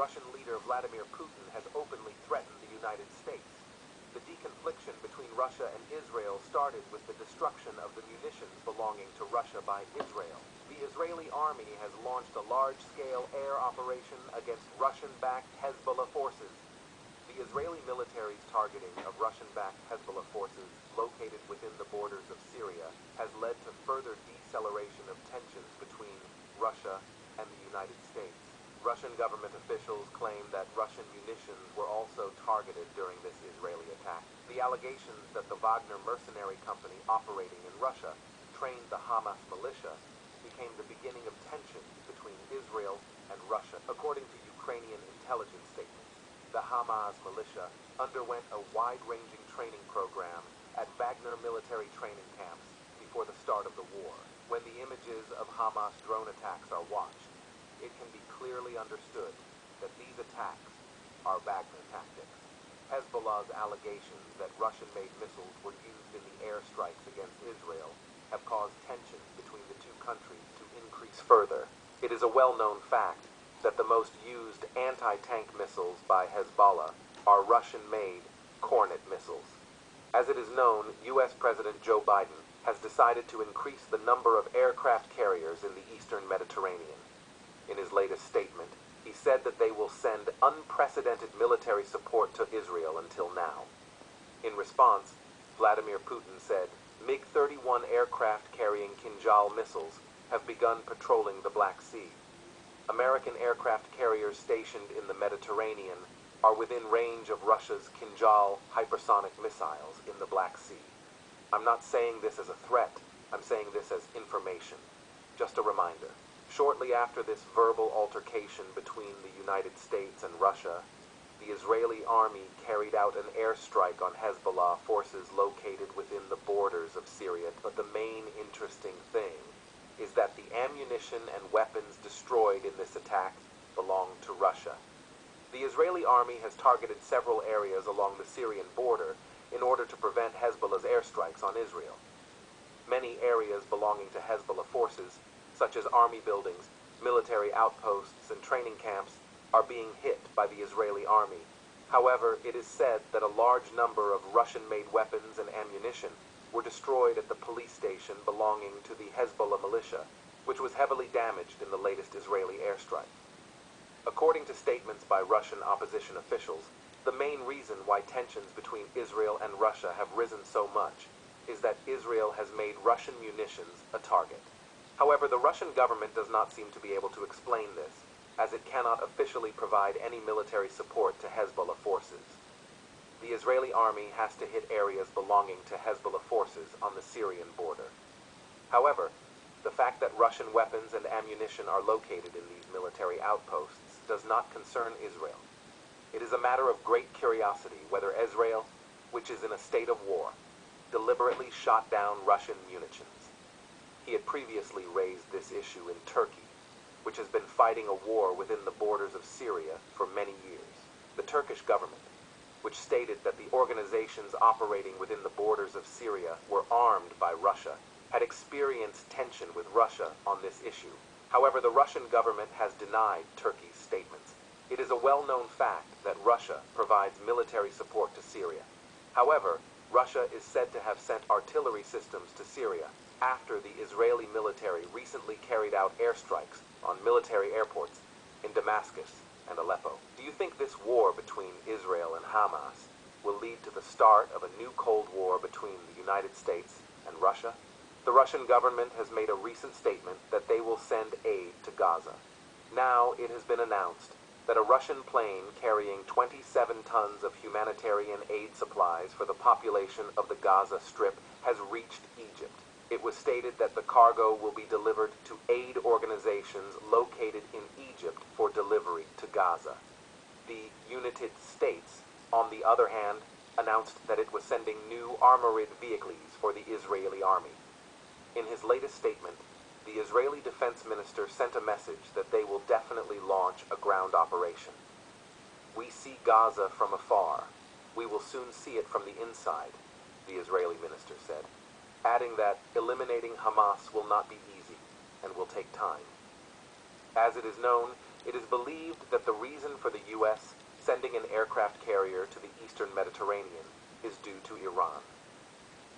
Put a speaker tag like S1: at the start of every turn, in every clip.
S1: Russian leader Vladimir Putin has openly threatened the United States. The deconfliction between Russia and Israel started with the destruction of the munitions belonging to Russia by Israel. The Israeli army has launched a large-scale air operation against Russian-backed Hezbollah forces. The Israeli military's targeting of Russian-backed Hezbollah forces located within the borders of Syria has led to further deceleration of tensions between Russia and the United States. Russian government officials claim that Russian munitions were also targeted during this Israeli attack. The allegations that the Wagner mercenary company operating in Russia trained the Hamas militia became the beginning of tensions between Israel and Russia. According to Ukrainian intelligence statements, the Hamas militia underwent a wide-ranging training program at Wagner military training camps before the start of the war. When the images of Hamas drone attacks are watched, it can be clearly understood that these attacks are Wagner tactics. Hezbollah's allegations that Russian-made missiles were used in the airstrikes against Israel have caused tensions between the two countries to increase further. It is a well-known fact that the most used anti-tank missiles by Hezbollah are Russian-made Kornet missiles. As it is known, U.S. President Joe Biden has decided to increase the number of aircraft carriers in the eastern Mediterranean. In his latest statement, he said that they will send unprecedented military support to Israel until now. In response, Vladimir Putin said, MiG-31 aircraft carrying Kinjal missiles have begun patrolling the Black Sea. American aircraft carriers stationed in the Mediterranean are within range of Russia's Kinjal hypersonic missiles in the Black Sea. I'm not saying this as a threat, I'm saying this as information. Just a reminder. Shortly after this verbal altercation between the United States and Russia, the Israeli army carried out an airstrike on Hezbollah forces located within the borders of Syria. But the main interesting thing is that the ammunition and weapons destroyed in this attack belong to Russia. The Israeli army has targeted several areas along the Syrian border in order to prevent Hezbollah's airstrikes on Israel. Many areas belonging to Hezbollah forces, such as army buildings, military outposts, and training camps, are being hit by the Israeli army. However, it is said that a large number of Russian-made weapons and ammunition were destroyed at the police station belonging to the Hezbollah militia, which was heavily damaged in the latest Israeli airstrike. According to statements by Russian opposition officials, the main reason why tensions between Israel and Russia have risen so much is that Israel has made Russian munitions a target. However, the Russian government does not seem to be able to explain this, as it cannot officially provide any military support to Hezbollah forces. The Israeli army has to hit areas belonging to Hezbollah forces on the Syrian border. However, the fact that Russian weapons and ammunition are located in these military outposts does not concern Israel. It is a matter of great curiosity whether Israel, which is in a state of war, deliberately shot down Russian munitions. He had previously raised this issue in Turkey, which has been fighting a war within the borders of Syria for many years. The Turkish government, which stated that the organizations operating within the borders of Syria were armed by Russia, had experienced tension with Russia on this issue. However, the Russian government has denied Turkey's statements. It is a well-known fact that Russia provides military support to Syria. However, Russia is said to have sent artillery systems to Syria after the Israeli military recently carried out airstrikes on military airports in Damascus and Aleppo. Do you think this war between Israel and Hamas will lead to the start of a new Cold War between the United States and Russia? The Russian government has made a recent statement that they will send aid to Gaza. Now it has been announced that a Russian plane carrying 27 tons of humanitarian aid supplies for the population of the Gaza Strip has reached Egypt. It was stated that the cargo will be delivered to aid organizations located in Egypt for delivery to Gaza. The United States, on the other hand, announced that it was sending new armored vehicles for the Israeli army. In his latest statement, the Israeli defense minister sent a message that they will definitely launch a ground operation. We see Gaza from afar. We will soon see it from the inside, the Israeli minister said, adding that eliminating Hamas will not be easy and will take time. As it is known, It is believed that the reason for the U.S. sending an aircraft carrier to the eastern Mediterranean is due to Iran.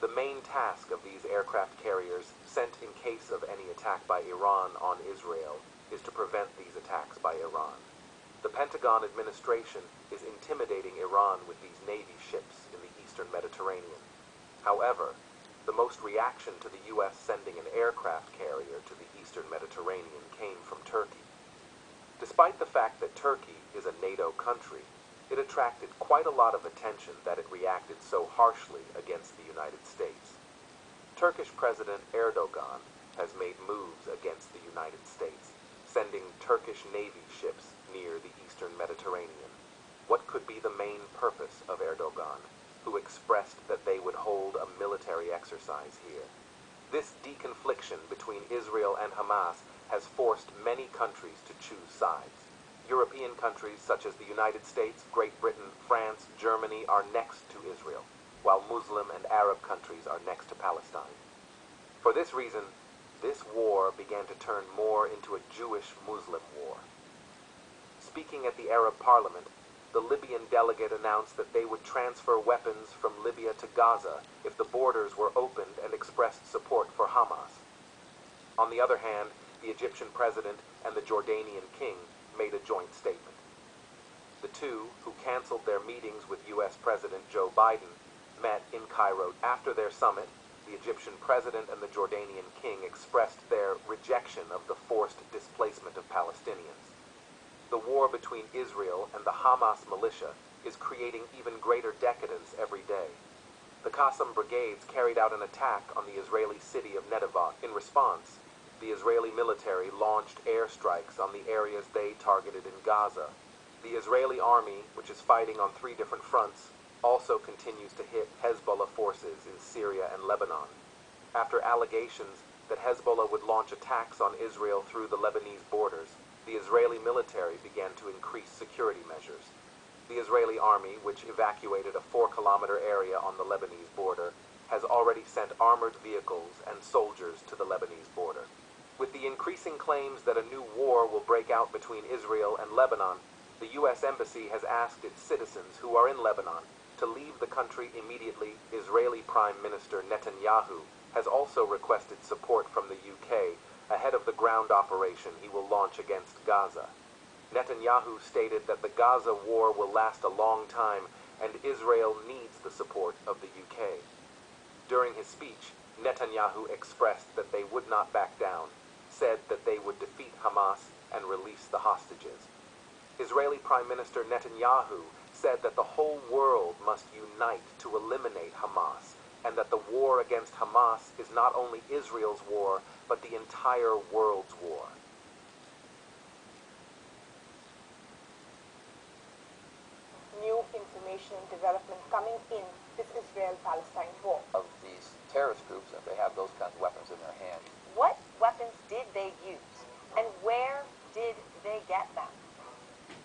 S1: The main task of these aircraft carriers sent in case of any attack by Iran on Israel is to prevent these attacks by Iran. The Pentagon administration is intimidating Iran with these Navy ships in the eastern Mediterranean. However, the most reaction to the U.S. sending an aircraft carrier to the eastern Mediterranean came from Turkey. Despite the fact that Turkey is a NATO country, it attracted quite a lot of attention that it reacted so harshly against the United States. Turkish President Erdogan has made moves against the United States, sending Turkish Navy ships near the eastern Mediterranean. What could be the main purpose of Erdogan, who expressed that they would hold a military exercise here? This deconfliction between Israel and Hamas has forced many countries to choose sides. European countries such as the United States, Great Britain, France, Germany are next to Israel, while Muslim and Arab countries are next to Palestine. For this reason, this war began to turn more into a Jewish-Muslim war. Speaking at the Arab Parliament, the Libyan delegate announced that they would transfer weapons from Libya to Gaza if the borders were opened and expressed support for Hamas. On the other hand, the Egyptian president and the Jordanian king made a joint statement. The two, who canceled their meetings with U.S. President Joe Biden, met in Cairo. After their summit, the Egyptian president and the Jordanian king expressed their rejection of the forced displacement of Palestinians. The war between Israel and the Hamas militia is creating even greater decadence every day. The Qassam brigades carried out an attack on the Israeli city of Netivot. In response, the Israeli military launched airstrikes on the areas they targeted in Gaza. The Israeli army, which is fighting on 3 different fronts, also continues to hit Hezbollah forces in Syria and Lebanon. After allegations that Hezbollah would launch attacks on Israel through the Lebanese borders, the Israeli military began to increase security measures. The Israeli army, which evacuated a 4-kilometer area on the Lebanese border, has already sent armored vehicles and soldiers to the Lebanese border. With the increasing claims that a new war will break out between Israel and Lebanon, the U.S. Embassy has asked its citizens who are in Lebanon to leave the country immediately. Israeli Prime Minister Netanyahu has also requested support from the UK ahead of the ground operation he will launch against Gaza. Netanyahu stated that the Gaza war will last a long time and Israel needs the support of the UK. During his speech, Netanyahu expressed that they would not back down, said that they would defeat Hamas and release the hostages. Israeli Prime Minister Netanyahu said that the whole world must unite to eliminate Hamas, and that the war against Hamas is not only Israel's war, but the entire world's war.
S2: New information and development coming in this Israel-Palestine war.
S3: Of these terrorist groups, if they have those kinds of weapons in their hand.
S2: What weapons did they use, and where did they get them?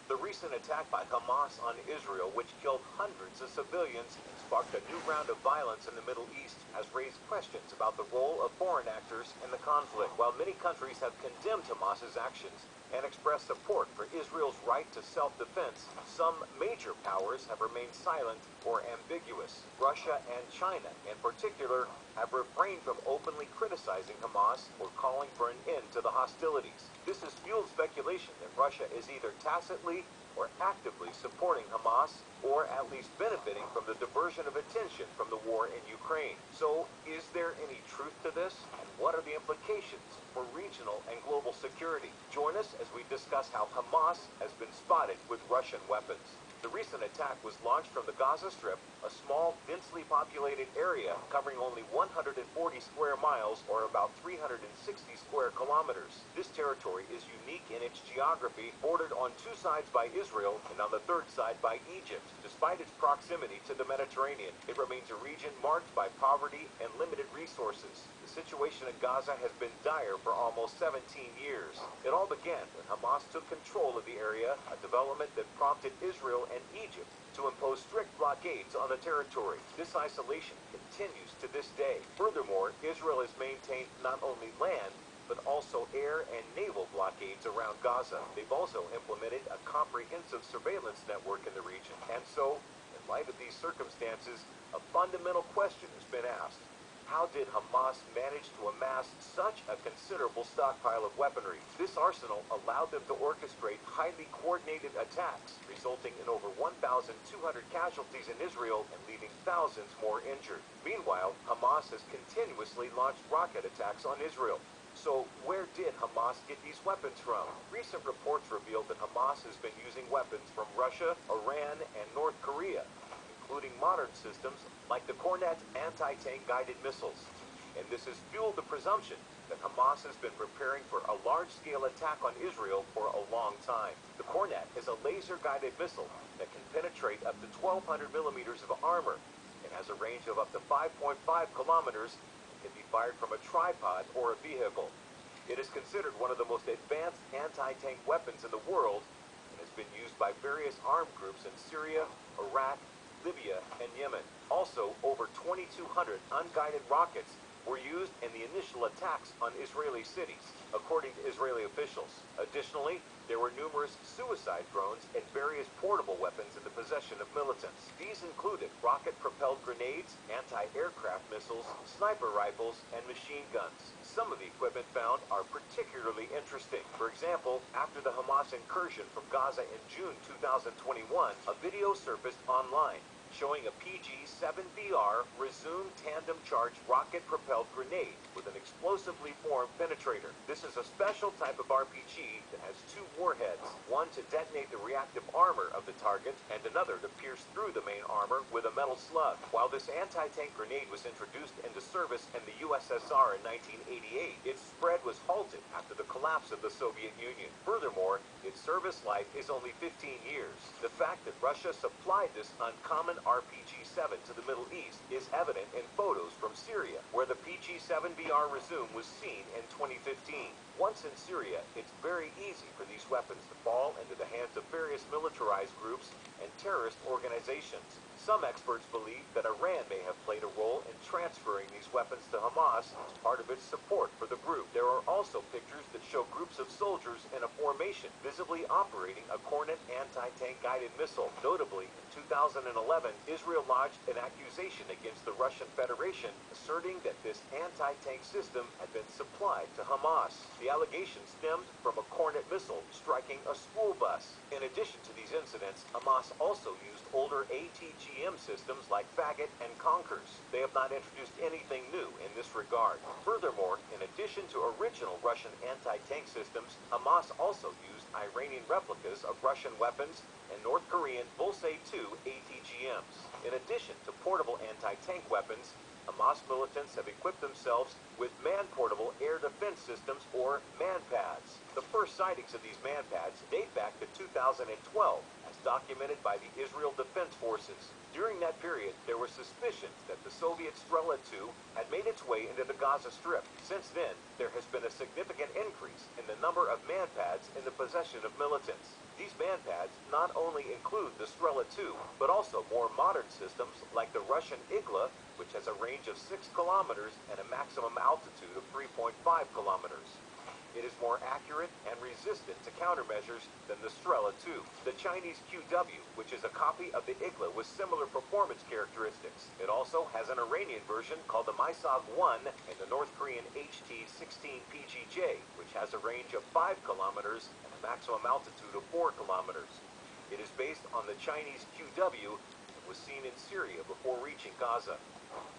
S4: The recent attack by Hamas on Israel, which killed hundreds of civilians, sparked a new round of violence in the Middle East, has raised questions about the role of foreign actors in the conflict. While many countries have condemned Hamas's actions and expressed support for Israel's right to self-defense, some major powers have remained silent or ambiguous. Russia and China, in particular, have refrained from openly criticizing Hamas or calling for an end to the hostilities. This has fueled speculation that Russia is either tacitly or actively supporting Hamas, or at least benefiting from the diversion of attention from the war in Ukraine. So, is there any truth to this? And what are the implications for regional and global security? Join us as we discuss how Hamas has been spotted with Russian weapons. The recent attack was launched from the Gaza Strip, a small, densely populated area covering only 140 square miles, or about 360 square kilometers. This territory is unique in its geography, bordered on 2 sides by Israel and on the 3rd side by Egypt. Despite its proximity to the Mediterranean, it remains a region marked by poverty and limited resources. The situation in Gaza has been dire for almost 17 years. It all began when Hamas took control of the area, a development that prompted Israel and Egypt to impose strict blockades on the territory. This isolation continues to this day. Furthermore, Israel has maintained not only land, but also air and naval blockades around Gaza. They've also implemented a comprehensive surveillance network in the region. And so, in light of these circumstances, a fundamental question has been asked. How did Hamas manage to amass such a considerable stockpile of weaponry? This arsenal allowed them to orchestrate highly coordinated attacks, resulting in over 1,200 casualties in Israel and leaving thousands more injured. Meanwhile, Hamas has continuously launched rocket attacks on Israel. So where did Hamas get these weapons from? Recent reports revealed that Hamas has been using weapons from Russia, Iran, and North Korea, including modern systems like the Kornet anti-tank guided missiles. And this has fueled the presumption that Hamas has been preparing for a large-scale attack on Israel for a long time. The Kornet is a laser-guided missile that can penetrate up to 1,200 millimeters of armor and has a range of up to 5.5 kilometers and can be fired from a tripod or a vehicle. It is considered one of the most advanced anti-tank weapons in the world and has been used by various armed groups in Syria, Iraq, Libya, and Yemen. Also, over 2,200 unguided rockets were used in the initial attacks on Israeli cities, according to Israeli officials. Additionally, there were numerous suicide drones and various portable weapons in the possession of militants. These included rocket-propelled grenades, anti-aircraft missiles, sniper rifles, and machine guns. Some of the equipment found are particularly interesting. For example, after the Hamas incursion from Gaza in June 2021, a video surfaced online showing a PG-7BR resumed tandem-charged rocket-propelled grenade with an explosively formed penetrator. This is a special type of RPG that has two warheads, one to detonate the reactive armor of the target and another to pierce through the main armor with a metal slug. While this anti-tank grenade was introduced into service in the USSR in 1988, its spread was halted after the collapse of the Soviet Union. Furthermore, its service life is only 15 years. The fact that Russia supplied this uncommon RPG-7 to the Middle East is evident in photos from Syria, where the PG-7BR Resume was seen in 2015. Once in Syria, it's very easy for these weapons to fall into the hands of various militarized groups and terrorist organizations. Some experts believe that Iran may have played a role in transferring these weapons to Hamas as part of its support for the group. There are also pictures that show groups of soldiers in a formation visibly operating a Kornet anti-tank guided missile. Notably, in 2011, Israel lodged an accusation against the Russian Federation, asserting that this anti-tank system had been supplied to Hamas. The allegation stemmed from a Kornet missile striking a school bus. In addition to these incidents, Hamas also used older ATGM systems like Faggot and Conkers. They have not introduced anything new in this regard. Furthermore, in addition to original Russian anti-tank systems, Hamas also used Iranian replicas of Russian weapons and North Korean Bullseye-2 ATGMs. In addition to portable anti-tank weapons, Hamas militants have equipped themselves with man-portable air defense systems, or MANPADS. The first sightings of these MANPADS date back to 2012, as documented by the Israel Defense Forces. During that period, there were suspicions that the Soviet Strela-2 had made its way into the Gaza Strip. Since then, there has been a significant increase in the number of MANPADS in the possession of militants. These MANPADS not only include the Strela-2, but also more modern systems like the Russian Igla, which has a range of 6 kilometers and a maximum altitude of 3.5 kilometers. It is more accurate and resistant to countermeasures than the Strela-2. The Chinese QW, which is a copy of the Igla with similar performance characteristics. It also has an Iranian version called the Mysog-1 and the North Korean HT-16 PGJ, which has a range of 5 kilometers and a maximum altitude of 4 kilometers. It is based on the Chinese QW and was seen in Syria before reaching Gaza.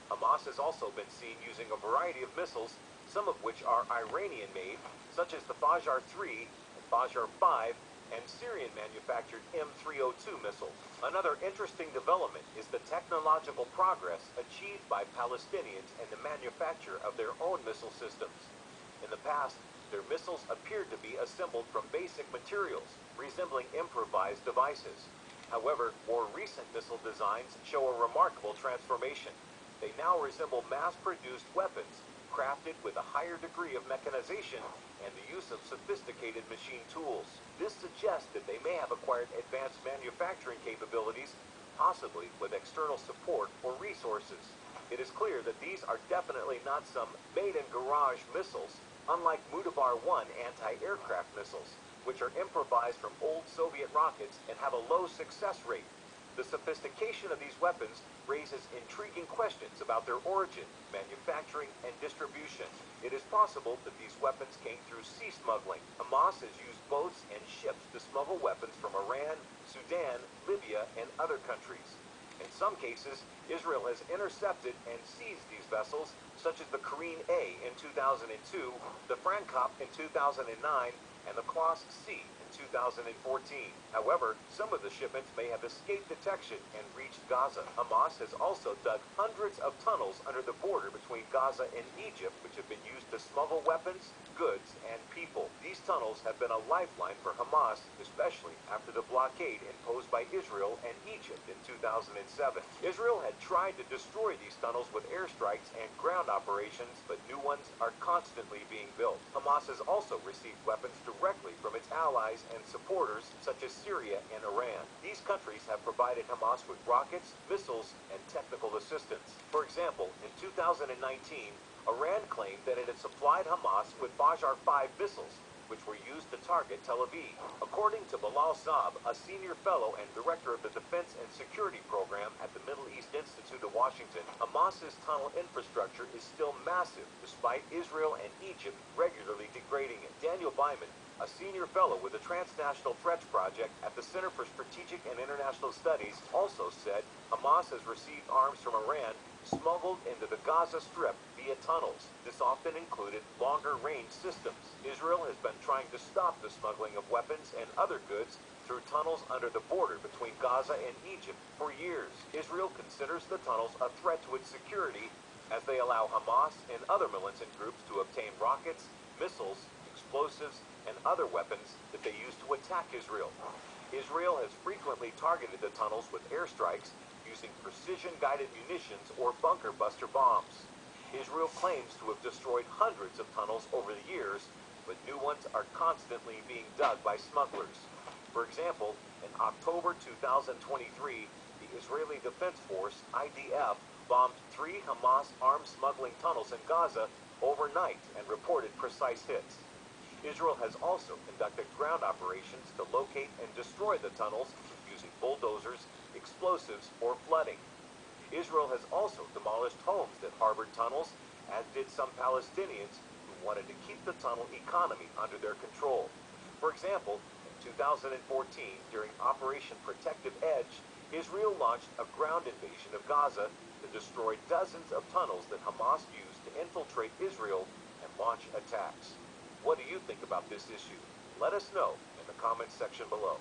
S4: Hamas has also been seen using a variety of missiles, some of which are Iranian-made, such as the Fajar-3 and Fajar-5, and Syrian-manufactured M302 missiles. Another interesting development is the technological progress achieved by Palestinians in the manufacture of their own missile systems. In the past, their missiles appeared to be assembled from basic materials, resembling improvised devices. However, more recent missile designs show a remarkable transformation. They now resemble mass-produced weapons, crafted with a higher degree of mechanization and the use of sophisticated machine tools. This suggests that they may have acquired advanced manufacturing capabilities, possibly with external support or resources. It is clear that these are definitely not some made-in-garage missiles, unlike Mudabar-1 anti-aircraft missiles, which are improvised from old Soviet rockets and have a low success rate. The sophistication of these weapons raises intriguing questions about their origin, manufacturing, and distribution. It is possible that these weapons came through sea smuggling. Hamas has used boats and ships to smuggle weapons from Iran, Sudan, Libya, and other countries. In some cases, Israel has intercepted and seized these vessels, such as the Karine A in 2002, the Frankop in 2009, and the Klaus C in 2014. However, some of the shipments may have escaped detection and reached Gaza. Hamas has also dug hundreds of tunnels under the border between Gaza and Egypt, which have been used to smuggle weapons, goods, and people. These tunnels have been a lifeline for Hamas, especially after the blockade imposed by Israel and Egypt in 2007. Israel had tried to destroy these tunnels with airstrikes and ground operations, but new ones are constantly being built. Hamas has also received weapons directly from its allies and supporters, such as Syria and Iran. These countries have provided Hamas with rockets, missiles, and technical assistance. For example, in 2019, Iran claimed that it had supplied Hamas with Bajar-5 missiles, which were used to target Tel Aviv. According to Bilal Saab, a senior fellow and director of the Defense and Security Program at the Middle East Institute of Washington, Hamas's tunnel infrastructure is still massive, despite Israel and Egypt regularly degrading it. Daniel Byman, a senior fellow with the Transnational Threats Project at the Center for Strategic and International Studies, also said Hamas has received arms from Iran smuggled into the Gaza Strip via tunnels. This often included longer-range systems. Israel has been trying to stop the smuggling of weapons and other goods through tunnels under the border between Gaza and Egypt for years. Israel considers the tunnels a threat to its security, as they allow Hamas and other militant groups to obtain rockets, missiles, explosives, and other weapons that they use to attack Israel. Israel has frequently targeted the tunnels with airstrikes using precision-guided munitions or bunker buster bombs. Israel claims to have destroyed hundreds of tunnels over the years, but new ones are constantly being dug by smugglers. For example, in October 2023, the Israeli Defense Force, IDF, bombed 3 Hamas arms smuggling tunnels in Gaza overnight and reported precise hits. Israel has also conducted ground operations to locate and destroy the tunnels using bulldozers, explosives, or flooding. Israel has also demolished homes that harbored tunnels, as did some Palestinians who wanted to keep the tunnel economy under their control. For example, in 2014, during Operation Protective Edge, Israel launched a ground invasion of Gaza to destroy dozens of tunnels that Hamas used to infiltrate Israel and launch attacks. What do you think about this issue? Let us know in the comments section below.